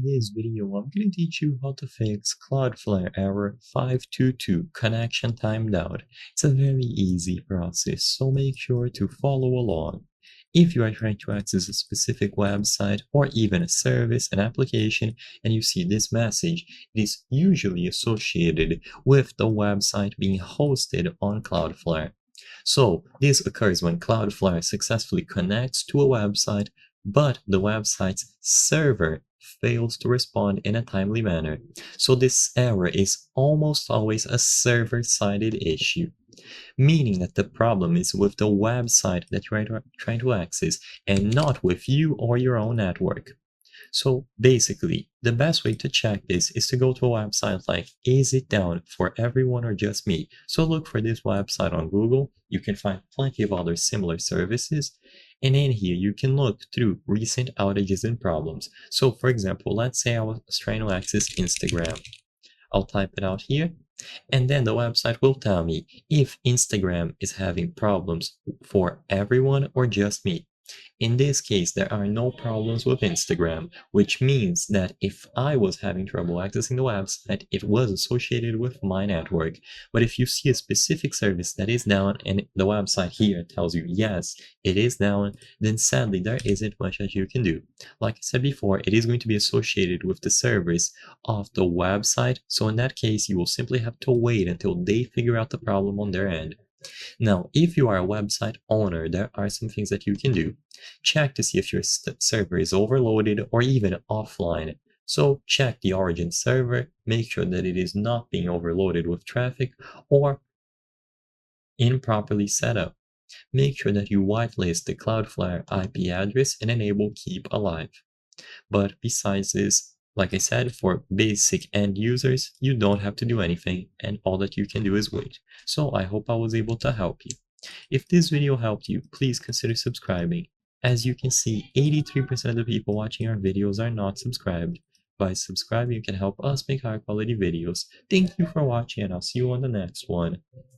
this video, I'm going to teach you how to fix Cloudflare error 522 connection timed out. It's a very easy process, so make sure to follow along. If you are trying to access a specific website or even a service, an application, and you see this message, it is usually associated with the website being hosted on Cloudflare. So this occurs when Cloudflare successfully connects to a website, but the website's server fails to respond in a timely manner. So this error is almost always a server-sided issue, meaning that the problem is with the website that you're trying to access and not with you or your own network. So basically, the best way to check this is to go to a website like Is It Down for Everyone or Just Me? So look for this website on Google. You can find plenty of other similar services. And in here, you can look through recent outages and problems. So for example, let's say I was trying to access Instagram. I'll type it out here. And then the website will tell me if Instagram is having problems for everyone or just me. In this case, there are no problems with Instagram, which means that if I was having trouble accessing the website, it was associated with my network. But if you see a specific service that is down and the website here tells you, yes, it is down, then sadly, there isn't much that you can do. Like I said before, it is going to be associated with the service of the website. So in that case, you will simply have to wait until they figure out the problem on their end. Now, if you are a website owner, there are some things that you can do. Check to see if your server is overloaded or even offline. So check the origin server, make sure that it is not being overloaded with traffic or improperly set up. Make sure that you whitelist the Cloudflare IP address and enable Keep Alive. But besides this, like I said, for basic end users, you don't have to do anything, and all that you can do is wait. So I hope I was able to help you. If this video helped you, please consider subscribing. As you can see, 83% of the people watching our videos are not subscribed. By subscribing, you can help us make higher quality videos. Thank you for watching, and I'll see you on the next one.